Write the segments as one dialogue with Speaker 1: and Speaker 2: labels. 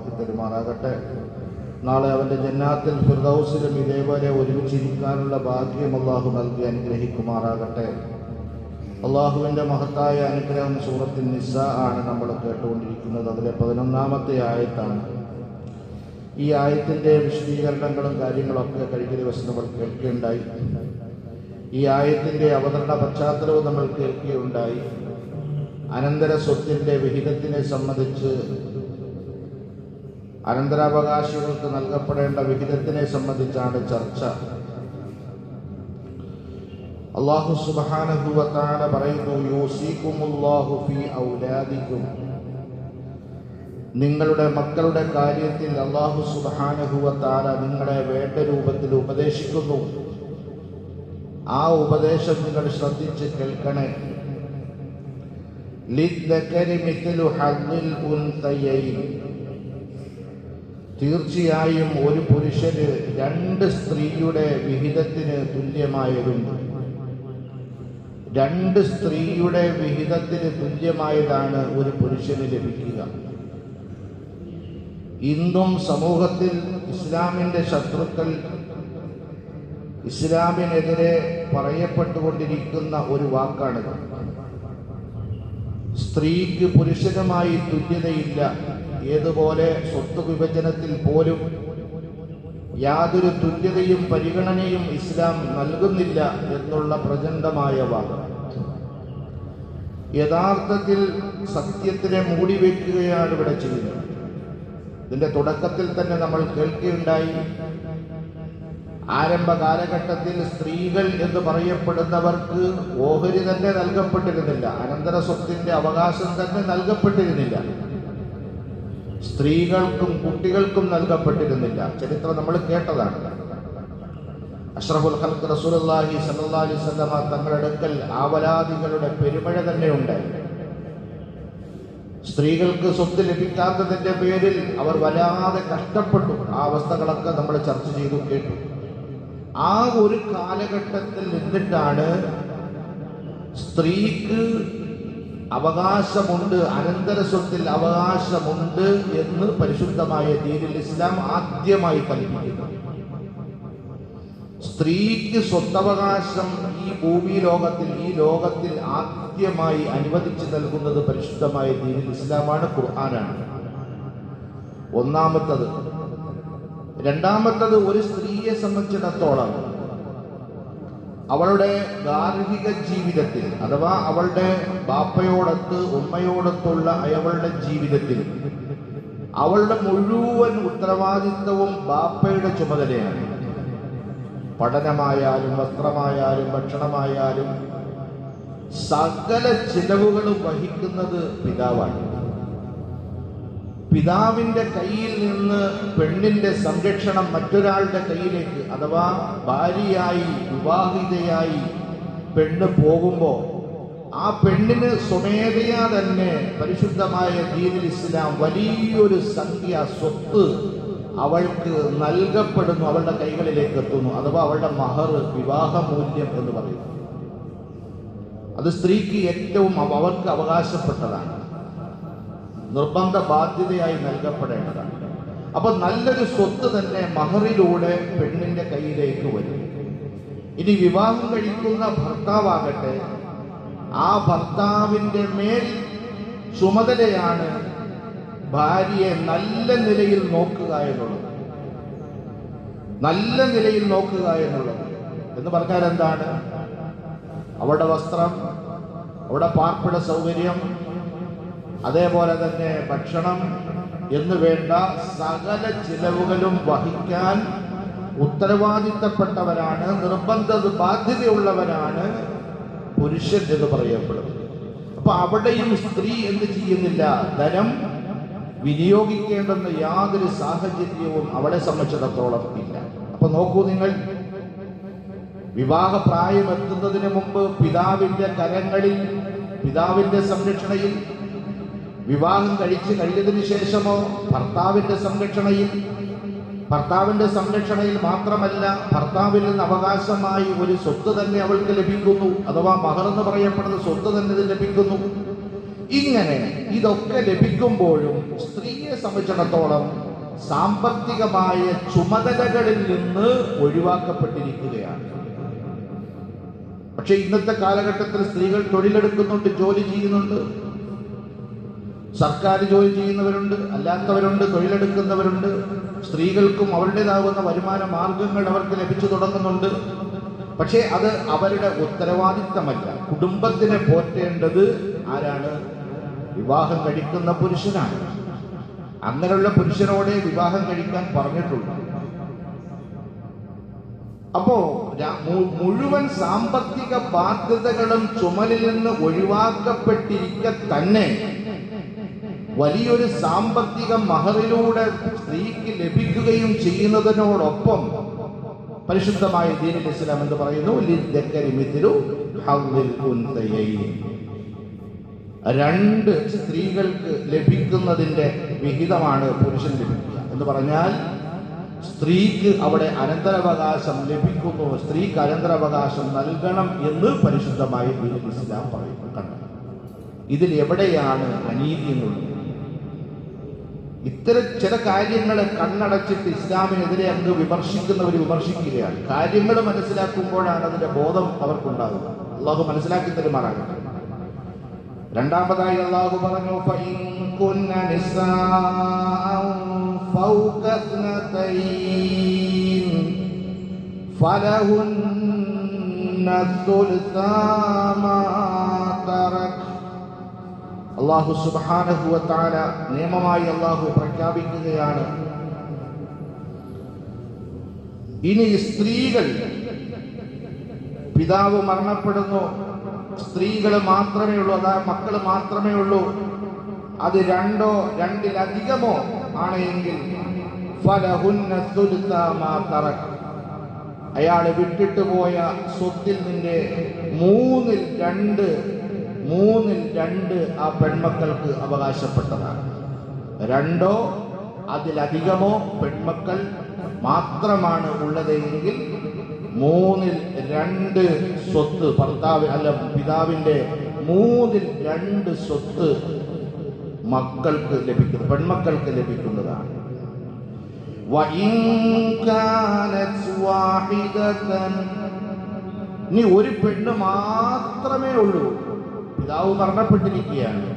Speaker 1: എളുപ്പമാക്കി തരുമാറാകട്ടെ. നാളെ അവൻ്റെ ജന്നാത്തിൽ ഫിർദൗസിലും ഇതേപോലെ ഒരുമിച്ചിരിക്കാനുള്ള ഭാഗ്യം അള്ളാഹു നൽകി അനുഗ്രഹിക്കുമാറാകട്ടെ. അള്ളാഹുവിൻ്റെ മഹത്തായ അനുഗ്രഹം സൂറത്തുൻ നിസാ ആണ് നമ്മൾ കേട്ടുകൊണ്ടിരിക്കുന്നത്. അതിലെ 11-ാമത്തെ ആയത്താണ്. ഈ ആയത്തിൻ്റെ വിശദീകരണങ്ങളും കാര്യങ്ങളൊക്കെ കഴിഞ്ഞ ദിവസം നമ്മൾ കേൾക്കുകയുണ്ടായി. ഈ ആയത്തിൻ്റെ അവതരണ പശ്ചാത്തലവും നമ്മൾ കേൾക്കുകയുണ്ടായി. അനന്തര സ്വത്തിൻ്റെ വിഹിതത്തിനെ സംബന്ധിച്ച്, അനന്തരാവകാശികൾക്ക് നൽകപ്പെടേണ്ട വിഹിതത്തിനെ സംബന്ധിച്ചാണ് ചർച്ച. അല്ലാഹു സുബ്ഹാനഹു വ തആല പറയുന്നു, യൂസികുമുല്ലാഹു ഫീ ഔലാദികും. നിങ്ങളുടെ മക്കളുടെ കാര്യത്തിൽ അല്ലാഹു സുബ്ഹാനഹു വ തആല നിങ്ങളെ വേണ്ട രൂപത്തിൽ ഉപദേശിക്കുന്നു. ആ ഉപദേശം നിങ്ങൾ ശ്രദ്ധിച്ച് കേൾക്കണേ. ലിദ്ദക്കരി മിത്ലു ഹദ്ദിൽ ഉൻസയൈൻ. തീർച്ചയായും ഒരു പുരുഷന് 2 സ്ത്രീയുടെ വിഹിതത്തിന് തുല്യമായതുണ്ട്. 2 സ്ത്രീയുടെ വിഹിതത്തിന് തുല്യമായതാണ് ഒരു പുരുഷന് ലഭിക്കുക. ഇന്നും സമൂഹത്തിൽ ഇസ്ലാമിൻ്റെ ശത്രുക്കൾ ഇസ്ലാമിനെതിരെ പറയപ്പെട്ടുകൊണ്ടിരിക്കുന്ന ഒരു വാക്കാണിത്. സ്ത്രീക്ക് പുരുഷനുമായി തുല്യതയില്ല. ഏതുപോലെ സ്വത്ത് വിഭജനത്തിൽ പോലും യാതൊരു തുല്യതയും പരിഗണനയും ഇസ്ലാം നൽകുന്നില്ല എന്നുള്ള പ്രചണ്ഡമായ വാദം യഥാർത്ഥത്തിൽ സത്യത്തിനെ മൂടിവെക്കുകയാണ് ഇവിടെ ചെയ്യുന്നത്. ഇതിന്റെ തുടക്കത്തിൽ തന്നെ നമ്മൾ കേൾക്കുകയുണ്ടായി, ആരംഭ കാലഘട്ടത്തിൽ സ്ത്രീകൾ എന്ന് പറയപ്പെടുന്നവർക്ക് ഓഹരി തന്നെ നൽകപ്പെട്ടിരുന്നില്ല, അനന്തര സ്വത്തിന്റെ അവകാശം തന്നെ നൽകപ്പെട്ടിരുന്നില്ല, സ്ത്രീകൾക്കും കുട്ടികൾക്കും നൽകപ്പെട്ടിരുന്നില്ല. ചരിത്രം നമ്മൾ കേട്ടതാണ്. അഷ്റഫുൽ ഖൽഖ് റസൂലുള്ളാഹി സ്വല്ലല്ലാഹു അലൈഹി വസല്ലമ തങ്ങളുടെ അടുക്കൽ ആവലാദികളുടെ പെരുമഴ തന്നെ ഉണ്ടായി. സ്ത്രീകൾക്ക് സ്വത്ത് ലഭിക്കാത്തതിന്റെ പേരിൽ അവർ വല്ലാതെ കഷ്ടപ്പെട്ടു. ആ അവസ്ഥകളൊക്കെ നമ്മൾ ചർച്ച ചെയ്തു കേട്ടു. ആ ഒരു കാലഘട്ടത്തിൽ നിന്നിട്ടാണ് സ്ത്രീക്ക് അവകാശമുണ്ട്, അനന്തര സ്വത്തിൽ അവകാശമുണ്ട് എന്ന് പരിശുദ്ധമായ ദീനുൽ ഇസ്ലാം ആദ്യമായി കൽപ്പിക്കുന്നു. സ്ത്രീക്ക് സ്വത്തവകാശം ഈ ലോകത്തിൽ ആദ്യമായി അനുവദിച്ചു നൽകുന്നത് പരിശുദ്ധമായ ദീനുൽ ഇസ്ലാമാണ്, ഖുർആനാണ്. ഒന്നാമത്തത്. രണ്ടാമത്തത്, ഒരു സ്ത്രീയെ സംബന്ധിച്ചിടത്തോളം അവളുടെ ഗാർഹിക ജീവിതത്തിൽ, അഥവാ അവളുടെ ബാപ്പയോടൊത്ത് ഉമ്മയോടൊത്തുള്ള അവളുടെ ജീവിതത്തിൽ അവളുടെ മുഴുവൻ ഉത്തരവാദിത്വവും ബാപ്പയുടെ ചുമതലയാണ്. പഠനമായാലും വസ്ത്രമായാലും ഭക്ഷണമായാലും സകല ചിലവുകളും വഹിക്കുന്നത് പിതാവാണ്. പിതാവിന്റെ കയ്യിൽ നിന്ന് പെണ്ണിന്റെ സംരക്ഷണം മറ്റൊരാളുടെ കയ്യിലേക്ക്, അഥവാ ഭാര്യയായി വിവാഹിതയായി പെണ്ണ് പോകുമ്പോൾ ആ പെണ്ണിന് സ്വമേധയാ തന്നെ പരിശുദ്ധമായ ദീനുൽ ഇസ്ലാം വലിയൊരു സംഖ്യ സ്വത്ത് അവൾക്ക് നൽകപ്പെടുന്നു, അവളുടെ കൈകളിലേക്ക് എത്തുന്നു. അഥവാ അവളുടെ മഹർ, വിവാഹമൂല്യം എന്ന് പറയുന്നു. അത് സ്ത്രീക്ക് ഏറ്റവും അവർക്ക് അവകാശപ്പെട്ടതാണ്, നിർബന്ധ ബാധ്യതയായി നൽകപ്പെടേണ്ടതാണ്. അപ്പൊ നല്ലൊരു സ്വത്ത് തന്നെ മഹറിലൂടെ പെണ്ണിന്റെ കയ്യിലേക്ക് വരും. ഇനി വിവാഹം കഴിക്കുന്ന ഭർത്താവാകട്ടെ, ആ ഭർത്താവിന്റെ മേൽ ചുമതലയാണ് ഭാര്യയെ നല്ല നിലയിൽ നോക്കുക എന്നുള്ളത്. നല്ല നിലയിൽ നോക്കുക എന്നുള്ളത് എന്ന് പറഞ്ഞാൽ എന്താണ്? അവളുടെ വസ്ത്രം, അവളുടെ പാർപ്പിട സൗകര്യം, അതേപോലെ തന്നെ ഭക്ഷണം എന്ന് വേണ്ട സകല ചിലവുകളും വഹിക്കാൻ ഉത്തരവാദിത്തപ്പെട്ടവരാണ്, നിർബന്ധ ബാധ്യതയുള്ളവരാണ് പുരുഷൻ എന്ന് പറയപ്പെടുന്നത്. അപ്പൊ അവിടെയും സ്ത്രീ എന്ത് ചെയ്യുന്നില്ല? ധനം വിനിയോഗിക്കേണ്ടെന്ന യാതൊരു സാഹചര്യവും അവളെ സംബന്ധിച്ചിടത്തോളം ഇല്ല. അപ്പൊ നോക്കൂ നിങ്ങൾ, വിവാഹപ്രായം എത്തുന്നതിന് മുമ്പ് പിതാവിന്റെ കരങ്ങളിൽ, പിതാവിന്റെ സംരക്ഷണയിൽ, വിവാഹം കഴിച്ച് കഴിഞ്ഞതിന് ശേഷമോ ഭർത്താവിന്റെ സംരക്ഷണയിൽ മാത്രമല്ല, ഭർത്താവിൽ നിന്ന് അവകാശമായി ഒരു സ്വത്ത് തന്നെ അവൾക്ക് ലഭിക്കുന്നു, അഥവാ മഹർ എന്ന് പറയപ്പെടുന്ന സ്വത്ത് തന്നെ ലഭിക്കുന്നു. ഇങ്ങനെ ഇതൊക്കെ ലഭിക്കുമ്പോഴും സ്ത്രീയെ സ്ത്രീയെ സംബന്ധിച്ചിടത്തോളം സാമ്പത്തികമായ ചുമതലകളിൽ നിന്ന് ഒഴിവാക്കപ്പെട്ടിരിക്കുകയാണ്. പക്ഷെ ഇന്നത്തെ കാലഘട്ടത്തിൽ സ്ത്രീകൾ തൊഴിലെടുക്കുന്നുണ്ട്, ജോലി ചെയ്യുന്നുണ്ട്. സർക്കാർ ജോലി ചെയ്യുന്നവരുണ്ട്, അല്ലാത്തവരുണ്ട്, തൊഴിലെടുക്കുന്നവരുണ്ട്. സ്ത്രീകൾക്കും അവരുടേതാകുന്ന വരുമാന മാർഗങ്ങൾ അവർക്ക് ലഭിച്ചു തുടങ്ങുന്നുണ്ട്. പക്ഷേ അത് അവരുടെ ഉത്തരവാദിത്തമല്ല. കുടുംബത്തിനെ പോറ്റേണ്ടത് ആരാണ്? വിവാഹം കഴിക്കുന്ന പുരുഷനാണ്. അങ്ങനെയുള്ള പുരുഷനോടെ വിവാഹം കഴിക്കാൻ പറഞ്ഞിട്ടുള്ളൂ. അപ്പോ മുഴുവൻ സാമ്പത്തിക ബാധ്യതകളും ചുമലിൽ നിന്ന് ഒഴിവാക്കപ്പെട്ടിരിക്കെ തന്നെ വലിയൊരു സാമ്പത്തിക മഹറിലൂടെ സ്ത്രീക്ക് ലഭിക്കുകയും ചെയ്യുന്നതിനോടൊപ്പം പരിശുദ്ധമായ ദീനുൽ ഇസ്ലാം എന്ന് പറയുന്നു, രണ്ട് സ്ത്രീകൾക്ക് ലഭിക്കുന്നതിന്റെ വിഹിതമാണ് പുരുഷൻ ലഭിക്കുക എന്ന് പറഞ്ഞാൽ സ്ത്രീക്ക് അവിടെ അനന്തരാവകാശം ലഭിക്കുന്നു, സ്ത്രീക്ക് അനന്തരാവകാശം നൽകണം എന്ന് പരിശുദ്ധമായ ദീനുൽ ഇസ്ലാം പറയുന്നു. കണ്ടു, ഇതിൽ എവിടെയാണ് അനീതി എന്നുള്ളത്? ഇത്തരം ചില കാര്യങ്ങളെ കണ്ണടച്ചിട്ട് ഇസ്ലാമിനെതിരെ അങ്ങ് വിമർശിക്കുന്നവർ വിമർശിക്കുകയാണ്. കാര്യങ്ങൾ മനസ്സിലാക്കുമ്പോഴാണ് അതിന്റെ ബോധം അവർക്കുണ്ടാകുന്നത്. അള്ളാഹു മനസ്സിലാക്കി തരുമാറാകട്ടെ. രണ്ടാമതായി അള്ളാഹു പറഞ്ഞു, അല്ലാഹു സുബ്ഹാനഹു വ തആല നിയമമായി അല്ലാഹു പ്രഖ്യാപിക്കുകയാണ്, ഇനി സ്ത്രീകൾ, പിതാവ് മരണപ്പെടുന്നു, സ്ത്രീകൾ മാത്രമേ ഉള്ളൂ, അതായത് മക്കൾ മാത്രമേ ഉള്ളൂ, അത് രണ്ടോ രണ്ടിലധികമോ ആണെങ്കിൽ ഫലഹുന്ന സുൽസാ മാ തറക്, അയാള് വിട്ടിട്ട് പോയ സ്വത്തിൽ നിന്റെ മൂന്നിൽ രണ്ട് ആ പെൺമക്കൾക്ക് അവകാശപ്പെട്ടതാണ്. രണ്ടോ അതിലധികമോ പെൺമക്കൾ മാത്രമാണ് ഉള്ളതെങ്കിൽ മൂന്നിൽ രണ്ട് സ്വത്ത് പിതാവിന്റെ മൂന്നിൽ രണ്ട് സ്വത്ത് മക്കൾക്ക് ലഭിക്കുന്നത്, പെൺമക്കൾക്ക് ലഭിക്കുന്നതാണ്. ഇനി ഒരു പെണ്ണ് മാത്രമേ ഉള്ളൂ, പിതാവ് മരണപ്പെട്ടിരിക്കുകയാണ്,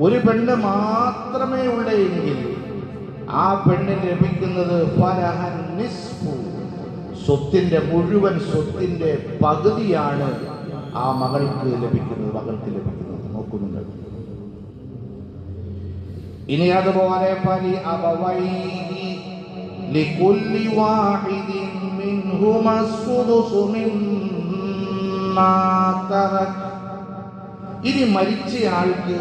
Speaker 1: ഒരു പെണ്ണ് മാത്രമേ ഉള്ളെങ്കിൽ ആ പെണ്ണിന് ലഭിക്കുന്നത് ഫലഹൻ നിസ്ഫു, സ്വത്തിന്റെ മുഴുവൻ സ്വത്തിന്റെ പകുതിയാണ് ആ മകൾക്ക് ലഭിക്കുന്നത്. നോക്കുന്നുണ്ട്. ഇനി അതുപോലെ ഫലി അബവൈഹി ലികുല്ലി വാഹിദിൻ മിൻഹുമാ സുദുസു മിമ്മാ തറക, ഇനി മരിച്ചയാൾക്ക്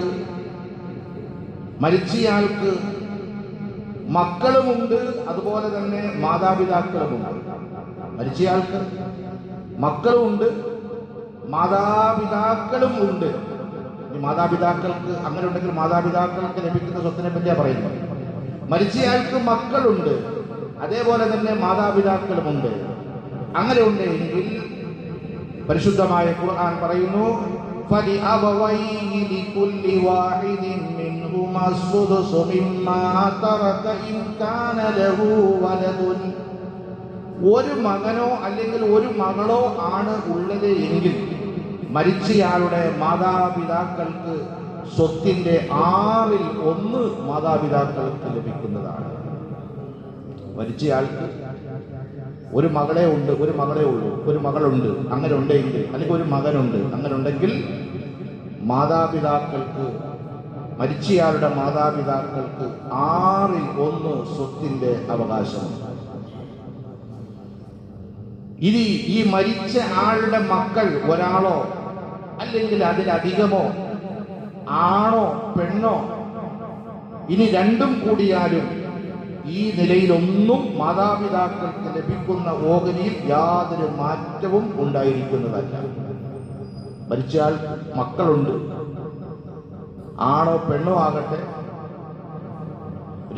Speaker 1: മക്കളുമുണ്ട്, അതുപോലെ തന്നെ മാതാപിതാക്കളുമുണ്ട്. മരിച്ചയാൾക്ക് മക്കളുമുണ്ട്, മാതാപിതാക്കളും ഉണ്ട്. മാതാപിതാക്കൾക്ക് അങ്ങനെ ഉണ്ടെങ്കിൽ മാതാപിതാക്കൾക്ക് ലഭിക്കുന്ന സ്വത്തിനെ പറ്റിയാണ് പറയുന്നത്. മരിച്ചയാൾക്ക് മക്കളുണ്ട്, അതേപോലെ തന്നെ മാതാപിതാക്കളുമുണ്ട്. അങ്ങനെ ഉണ്ടെങ്കിൽ പരിശുദ്ധമായ ഖുർആൻ പറയുന്നു, ഫലിഅബവൈഹി ലികുല്ലി വാഹിദിൻ മിൻഹുമാ സുദുസു മിമ്മാ തറക ഇൻ കാന ലഹു വലദുൻ, ഒരു മകനോ അല്ലെങ്കിൽ ഒരു മകളോ ആണ് ഉള്ളത് എങ്കിൽ മരിച്ചയാളുടെ മാതാപിതാക്കൾക്ക് സ്വത്തിന്റെ 1/6 മാതാപിതാക്കൾക്ക് ലഭിക്കുന്നതാണ്. മരിച്ചയാൾക്ക് ഒരു മകളെ ഉണ്ട്, ഒരു മകളെ ഉള്ളൂ, ഒരു മകളുണ്ട്, അങ്ങനെ ഉണ്ടെങ്കിൽ, അല്ലെങ്കിൽ ഒരു മകനുണ്ട്, അങ്ങനെ ഉണ്ടെങ്കിൽ മാതാപിതാക്കൾക്ക്, മരിച്ചയാളുടെ മാതാപിതാക്കൾക്ക് 1/6 സ്വത്തിന്റെ അവകാശമുണ്ട്. ഇനി ഈ മരിച്ച ആളുടെ മക്കൾ ഒരാളോ അല്ലെങ്കിൽ അതിലധികമോ, ആണോ പെണ്ണോ, ഇനി രണ്ടും കൂടിയാലും ഈ നിലയിലൊന്നും മാതാപിതാക്കൾക്ക് ലഭിക്കുന്ന ഓഹരിയിൽ യാതൊരു മാറ്റവും ഉണ്ടായിരിക്കുന്നതല്ല. മരിച്ചാൽ മക്കളുണ്ട്, ആണോ പെണ്ണോ ആകട്ടെ,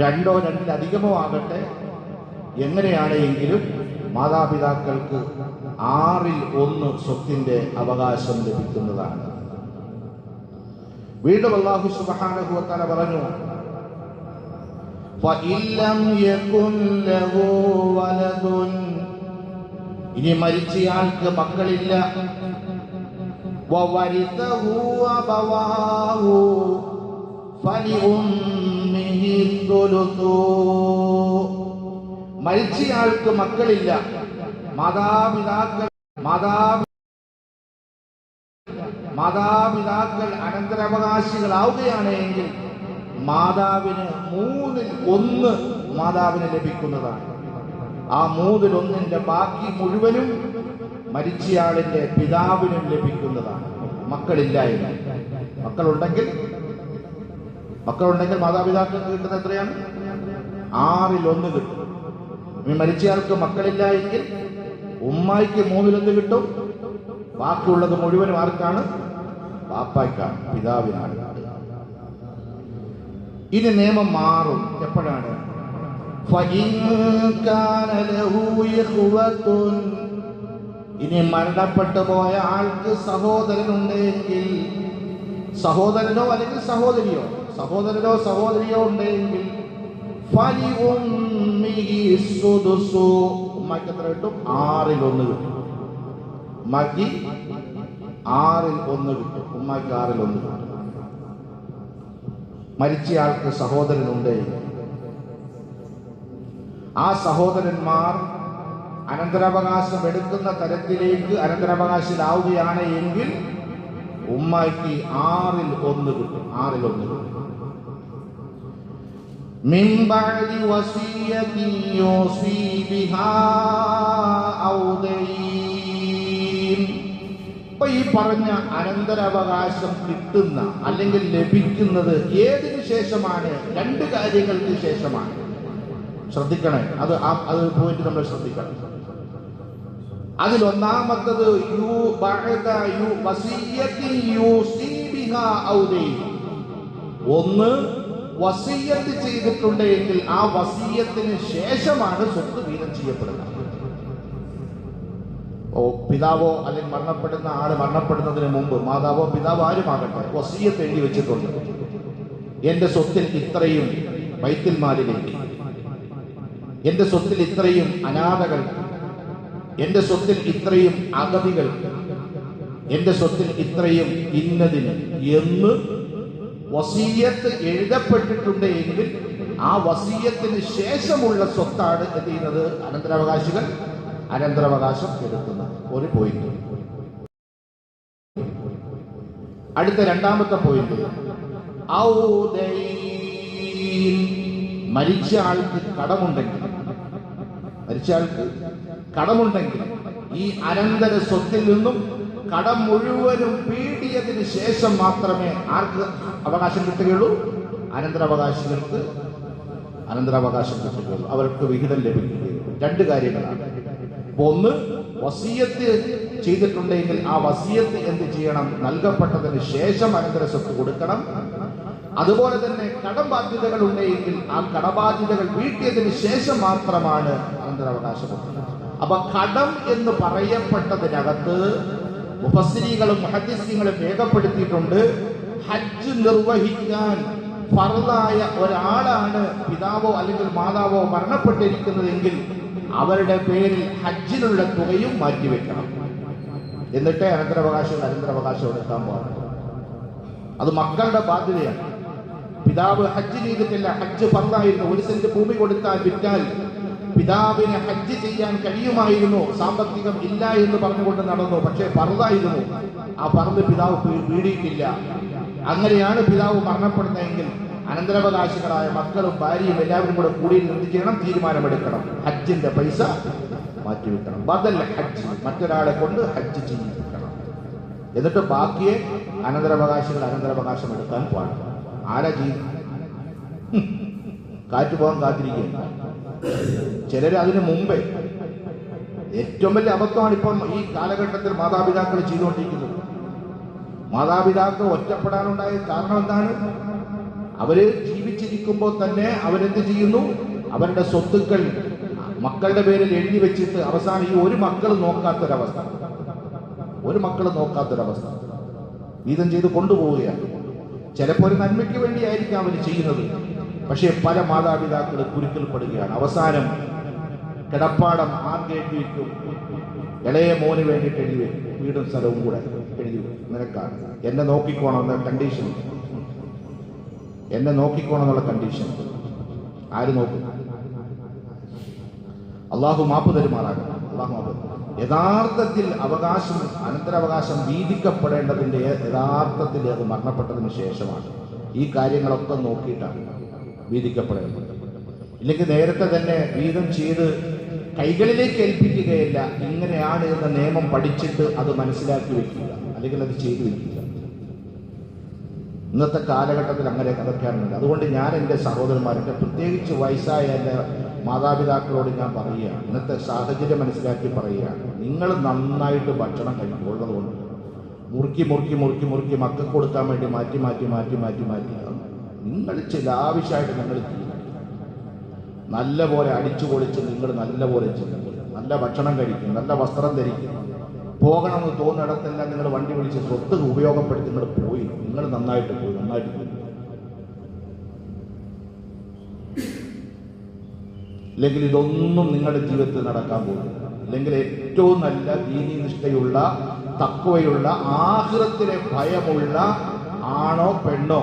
Speaker 1: രണ്ടോ രണ്ടിലധികമോ ആകട്ടെ, എങ്ങനെയാണെങ്കിലും മാതാപിതാക്കൾക്ക് 1/6 സ്വത്തിന്റെ അവകാശം ലഭിക്കുന്നതാണ്. വീണ്ടും അല്ലാഹു സുബ്ഹാനഹു വ തആല പറഞ്ഞു, فإن لم يكن له ولد, ഇനി മരിച്ചയാൾക്ക് മക്കളില്ല, وورثه أبواه فلأمه الثلث, മരിച്ചയാൾക്ക് മക്കളില്ല, മാതാപിതാക്കൾ അനന്തരാവകാശികളാവുകയാണ് എങ്കിൽ മാതാവിന് 1/3 മാതാവിന് ലഭിക്കുന്നതാണ്. ആ 1/3 ബാക്കി മുഴുവനും മരിച്ചയാളിന്റെ പിതാവിനും ലഭിക്കുന്നതാണ്. മക്കളില്ലായ്മ, മക്കളുണ്ടെങ്കിൽ മാതാപിതാക്കൾക്ക് കിട്ടുന്നത് എത്രയാണ്? 1/6 കിട്ടും. മരിച്ചയാൾക്ക് മക്കളില്ല എങ്കിൽ ഉമ്മായിക്ക് 1/3 കിട്ടും. ബാക്കിയുള്ളത് മുഴുവനും ആർക്കാണ്? വാപ്പായ്ക്കാണ്, പിതാവിനാണ്. ഇനി നിയമം മാറും. എപ്പോഴാണ്? ഇനി മരണപ്പെട്ടു പോയ ആൾക്ക് സഹോദരനുണ്ടെങ്കിൽ, സഹോദരനോ അല്ലെങ്കിൽ സഹോദരിയോ ഉണ്ടെങ്കിൽ ഉമ്മയ്ക്ക് എത്ര കിട്ടും? 1/6 കിട്ടും. ഉമ്മയ്ക്ക് 1/6 കിട്ടും. ഉമ്മയ്ക്ക് 1/6 കിട്ടും. മരിച്ചയാൾക്ക് സഹോദരനുണ്ട്, ആ സഹോദരന്മാർ അനന്തരാവകാശം എടുക്കുന്ന തരത്തിലേക്ക് അനന്തരാവകാശിലാവുകയാണ് എങ്കിൽ ഉമ്മയ്ക്ക് 1/6 കിട്ടും. 1/6 കിട്ടും. മിൻ ബഅദി വസിയതി യൂസി ബിഹാ ഔ ദൈൻ. ഇപ്പൊ ഈ പറഞ്ഞ അനന്തരാവകാശം കിട്ടുന്ന അല്ലെങ്കിൽ ലഭിക്കുന്നത് ഏതിനു ശേഷമാണ്? 2 കാര്യങ്ങൾക്ക് ശേഷമാണ്. ശ്രദ്ധിക്കണേ, അത് പോയിട്ട് നമ്മൾ ശ്രദ്ധിക്കണം. അതിൽ ഒന്നാമത്തത് ഒന്ന്, വസിയ്യത്ത് ചെയ്തിട്ടുണ്ടെങ്കിൽ ആ വസിയ്യത്തിന് ശേഷമാണ് സ്വത്ത് വീതം ചെയ്യപ്പെടുന്നത്. പിതാവോ അല്ലെങ്കിൽ മരണപ്പെടുന്ന ആള് മരണപ്പെടുന്നതിന് മുമ്പ് മാതാവോ പിതാവോ ആരുമാകട്ടെ വസിയ്യത്ത് എഴുതി വെച്ചിട്ടുണ്ട്. എന്റെ സ്വത്തിൽ ഇത്രയും ബൈത്തുൽ മാലിലേക്ക്, എന്റെ സ്വത്തിൽ ഇത്രയും അനാഥകൾ, എന്റെ സ്വത്തിൽ ഇത്രയും അഗതികൾ, എന്റെ സ്വത്തിൽ ഇത്രയും ഇന്നതിന് എന്ന് വസിയ്യത്ത് എഴുതപ്പെട്ടിട്ടുണ്ട് എങ്കിൽ ആ വസിയ്യത്തിന് ശേഷമുള്ള സ്വത്താണ് എന്ത് ചെയ്യുന്നത്? അനന്തരാവകാശികൾ അനന്തരാവകാശം എടുക്കുന്നത്. ഒരു പോയിന്റ്. അടുത്ത 2ാമത്തെ പോയിന്റ്, മരിച്ച ആൾക്ക് കടമുണ്ടെങ്കിൽ ഈ അനന്തര സ്വത്തിൽ നിന്നും കടം മുഴുവനും വീടിയതിന് ശേഷം മാത്രമേ ആർക്ക് അവകാശം കിട്ടുകയുള്ളൂ? അനന്തരാവകാശികൾക്ക് അനന്തരാവകാശം കിട്ടുകയുള്ളൂ, അവർക്ക് വിഹിതം ലഭിക്കുകയുള്ളൂ. 2 കാര്യങ്ങളാണ്. ഒന്ന്, വസിയ്യത്ത് ചെയ്തിട്ടുണ്ടെങ്കിൽ ആ വസിയ്യത്ത് എന്ത് ചെയ്യണം? നൽകപ്പെട്ടതിന് ശേഷം അനന്തര സ്വത്ത് കൊടുക്കണം. അതുപോലെ തന്നെ കടം ബാധ്യതകൾ ഉണ്ടെങ്കിൽ ആ കടബാധ്യതകൾ വീട്ടിയതിന് ശേഷം മാത്രമാണ് അനന്തരാവകാശം. അപ്പൊ കടം എന്ന് പറയപ്പെട്ടതിനകത്ത് മുഫസ്സിരീകളും മുഹദ്ദിസീങ്ങളും രേഖപ്പെടുത്തിയിട്ടുണ്ട്, ഹജ്ജ് നിർവഹിക്കാൻ ഫർളായ ഒരാളാണ് പിതാവോ അല്ലെങ്കിൽ മാതാവോ മരണപ്പെട്ടിരിക്കുന്നതെങ്കിൽ അവരുടെ പേരിൽ ഹജ്ജിനുള്ള തുകയും മാറ്റിവെക്കണം. എന്നിട്ടേ അനന്തരാവകാശം എടുക്കാൻ പാടുള്ളൂ. അത് മക്കളുടെ ബാധ്യതയാണ്. പിതാവ് ഹജ്ജ് ചെയ്തിട്ടില്ല, ഹജ്ജ് ഫർളായിരുന്നു, 1 സെന്റ് ഭൂമി വിറ്റാൽ പിതാവിന് ഹജ്ജ് ചെയ്യാൻ കഴിയുമായിരുന്നു, സാമ്പത്തികം ഇല്ല എന്ന് പറഞ്ഞുകൊണ്ട് നടന്നു. പക്ഷേ ഫർളായിരുന്നു, ആ ഫർള് പിതാവ് വീടിയിട്ടില്ല. അങ്ങനെയാണ് പിതാവ് മരണപ്പെടുന്നതെങ്കിൽ അനന്തരാവകാശികളായ മക്കളും ഭാര്യയും എല്ലാവരും കൂടെ കൂടി എന്ത് ചെയ്യണം? തീരുമാനമെടുക്കണം. ഹജ്ജിന്റെ പൈസ മാറ്റിവെക്കണം. ബദൽ ഹജ്ജ്, മറ്റൊരാളെ കൊണ്ട് ഹജ്ജ് ചെയ്യിപ്പിക്കണം. എന്നിട്ട് ബാക്കിയെ അനന്തരാവകാശം എടുക്കാൻ പാടില്ല. ആരാ ചെയ്യും? കാറ്റ് പോകാൻ കാത്തിരിക്കുക. ചിലര് അതിന് മുമ്പേ, ഏറ്റവും വലിയ അബദ്ധമാണ് ഇപ്പം ഈ കാലഘട്ടത്തിൽ മാതാപിതാക്കൾ ചെയ്തുകൊണ്ടിരിക്കുന്നത്. മാതാപിതാക്കൾ ഒറ്റപ്പെടാനുണ്ടായ കാരണം എന്താണ്? അവര് ജീവിച്ചിരിക്കുമ്പോൾ തന്നെ അവരെന്ത് ചെയ്യുന്നു? അവരുടെ സ്വത്തുക്കൾ മക്കളുടെ പേരിൽ എഴുതി വെച്ചിട്ട് അവസാനം ഈ ഒരു മക്കൾ നോക്കാത്തൊരവസ്ഥ വീതം ചെയ്ത് കൊണ്ടുപോവുകയാണ്. ചിലപ്പോൾ ഒരു നന്മയ്ക്ക് വേണ്ടിയായിരിക്കാം അവർ ചെയ്യുന്നത്, പക്ഷേ പല മാതാപിതാക്കൾ കുരുക്കൽപ്പെടുകയാണ്. അവസാനം കിടപ്പാടം ആർക്ക് എഴുതി വയ്ക്കും? ഇളയ മോന് വേണ്ടിയിട്ട് എഴുതി വയ്ക്കും. വീടും സ്ഥലവും കൂടെ എഴുതി വയ്ക്കും. നിനക്കാണ്, എന്നെ നോക്കിക്കോണം എന്ന കണ്ടീഷൻ, എന്നെ നോക്കിക്കോണം എന്നുള്ള കണ്ടീഷൻ. ആര് നോക്കും? അള്ളാഹു മാപ്പ് തരുമാറാകണം. അള്ളാഹു മാപ്പ്. യഥാർത്ഥത്തിൽ അവകാശം, അനന്തരാവകാശം വീതിക്കപ്പെടേണ്ടതിന്റെ യഥാർത്ഥത്തിൽ അത് മരണപ്പെട്ടതിന് ശേഷമാണ്. ഈ കാര്യങ്ങളൊക്കെ നോക്കിയിട്ടാണ് വീതിക്കപ്പെടേണ്ടത്. ഇല്ലെങ്കിൽ നേരത്തെ തന്നെ വീതം ചെയ്ത് കൈകളിലേക്ക് ഏൽപ്പിക്കുകയില്ല. ഇങ്ങനെയാണ് എന്ന നിയമം പഠിച്ചിട്ട് അത് മനസ്സിലാക്കി വെക്കുക, അല്ലെങ്കിൽ അത് ചെയ്തു വെക്കുക. ഇന്നത്തെ കാലഘട്ടത്തിൽ അങ്ങനെ അതൊക്കെയാണ്. അതുകൊണ്ട് ഞാൻ എൻ്റെ സഹോദരന്മാരുടെ, പ്രത്യേകിച്ച് വയസ്സായ എൻ്റെ മാതാപിതാക്കളോട് ഞാൻ പറയുകയാണ്, ഇന്നത്തെ സാഹചര്യം മനസ്സിലാക്കി പറയുകയാണ്, നിങ്ങൾ നന്നായിട്ട് ഭക്ഷണം കഴിക്കുള്ളതുകൊണ്ട് മുറുക്കി മുറുക്കി മുറുക്കി മുറുക്കി മക്കൾക്ക് കൊടുക്കാൻ വേണ്ടി മാറ്റി മാറ്റി മാറ്റി മാറ്റി മാറ്റി നിങ്ങൾ ലാവിഷായിട്ട് നിങ്ങൾ നല്ല പോലെ അടിച്ചു പൊളിച്ച് നിങ്ങൾ നല്ല പോലെ ചെയ്യും, നല്ല ഭക്ഷണം കഴിക്കും, നല്ല വസ്ത്രം ധരിക്കും, പോകണമെന്ന് തോന്നിടത്തെല്ലാം നിങ്ങൾ വണ്ടി വിളിച്ച് സ്വത്ത് ഉപയോഗപ്പെടുത്തി നിങ്ങൾ പോയി, നിങ്ങൾ നന്നായിട്ട് പോയി, നന്നായിട്ട് പോയി. അല്ലെങ്കിൽ ഇതൊന്നും നിങ്ങളുടെ ജീവിതത്തിൽ നടക്കാൻ പോകുന്നില്ല. അല്ലെങ്കിൽ ഏറ്റവും നല്ല ദീനി നിഷ്ഠയുള്ള, തഖ്വയുള്ള, ആഖിറത്തിലെ ഭയമുള്ള ആണോ പെണ്ണോ,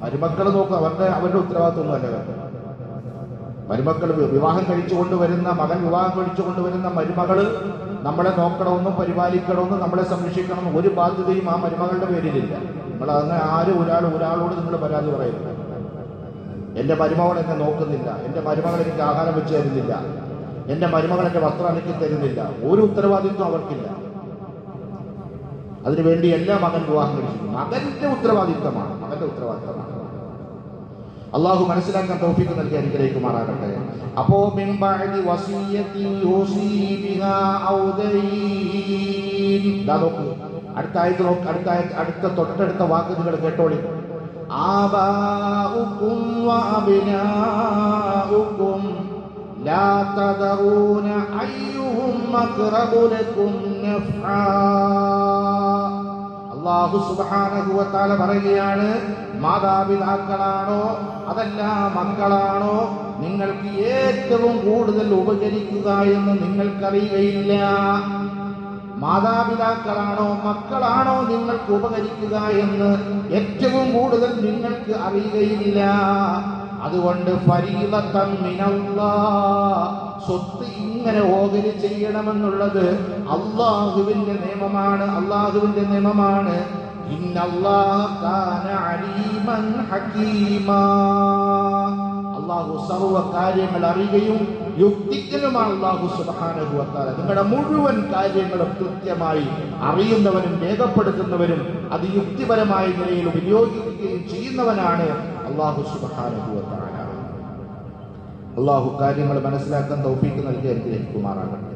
Speaker 1: മരുമക്കൾ നോക്കുക, അവരുടെ ഉത്തരവാദിത്വമൊന്നും അല്ല. മരുമക്കൾ വിവാഹം കഴിച്ചു കൊണ്ടുവരുന്ന മകൻ, വിവാഹം കഴിച്ചു കൊണ്ടുവരുന്ന മരുമകള് നമ്മളെ നോക്കണമെന്നും പരിപാലിക്കണമെന്നും നമ്മളെ സംരക്ഷിക്കണമെന്നും ഒരു ബാധ്യതയും ആ മരുമകളുടെ പേരിലില്ല. നിങ്ങൾ അങ്ങനെ ആരും ഒരാളോട് നിങ്ങൾ പരാതി പറയുന്നു, എൻ്റെ മരുമകൾ എന്നെ നോക്കുന്നില്ല, എൻ്റെ മരുമകൾ എനിക്ക് ആഹാരം വെച്ച് തരുന്നില്ല, എൻ്റെ മരുമകൾ എൻ്റെ വസ്ത്രം എനിക്ക് തരുന്നില്ല, ഒരു ഉത്തരവാദിത്വം അവർക്കില്ല. അതിനുവേണ്ടി എല്ലാ മകൻ വിവാഹം കഴിച്ചു. മകന്റെ ഉത്തരവാദിത്വമാണ്, മകന്റെ ഉത്തരവാദിത്വമാണ്. അള്ളാഹു മനസ്സിലാക്കാൻ തൗഫീഖ് നൽകി അനുഗ്രഹിക്കുമാറാകട്ടെ. അപ്പോ മിൻ ബഅദി വസിയ്യതി യൂസി ബിഹാ ഔ ദൈൻ. നോക്കൂ, അടുത്ത തൊട്ടടുത്ത വാക്ക് നിങ്ങൾ കേട്ടോളി. ആബാഉകും വഅബ്നാഉകും ലാ തദറൂന അയ്യുഹും അഖ്റബു ലക്കും നഫ്ആ. അല്ലാഹു സുബ്ഹാനഹു വ തആല പറയുകയാണ്, മാതാപിതാക്കളാണോ അതല്ല മക്കളാണോ നിങ്ങൾക്ക് ഏറ്റവും കൂടുതൽ ഉപകരിക്കുക എന്ന് നിങ്ങൾക്കറിയുകയില്ല. മാതാപിതാക്കളാണോ മക്കളാണോ നിങ്ങൾക്ക് ഉപകരിക്കുക എന്ന് ഏറ്റവും കൂടുതൽ നിങ്ങൾക്ക് അറിയുകയില്ല. അതുകൊണ്ട് ഫരീളത്തൻ മിനല്ലാഹ്, സ്വത്ത് ഇങ്ങനെ ഓഹരി ചെയ്യണമെന്നുള്ളത് അള്ളാഹുവിന്റെ നിയമമാണ്, അള്ളാഹുവിന്റെ നിയമമാണ്. ഇന്നല്ലാഹ കാന അലീമൻ ഹകീമാ. അള്ളാഹു സർവ്വ കാര്യങ്ങൾ അറിയുകയും യുക്തിക്കനുമാണ് അള്ളാഹു സുബ്ഹാനഹു വ തആല. നിങ്ങളുടെ മുഴുവൻ കാര്യങ്ങളും കൃത്യമായി അറിയുന്നവനും രേഖപ്പെടുത്തുന്നവനും അത് യുക്തിപരമായ നിലയിൽ ഉപയോഗിക്കുകയും ചെയ്യുന്നവനാണ് അള്ളാഹു സുബ്ഹാനഹു വ തആല. അള്ളാഹു കാര്യങ്ങൾ മനസ്സിലാക്കാൻ തൗഫീഖ് നൽകി അനുഗ്രഹിക്കുമാറാകട്ടെ.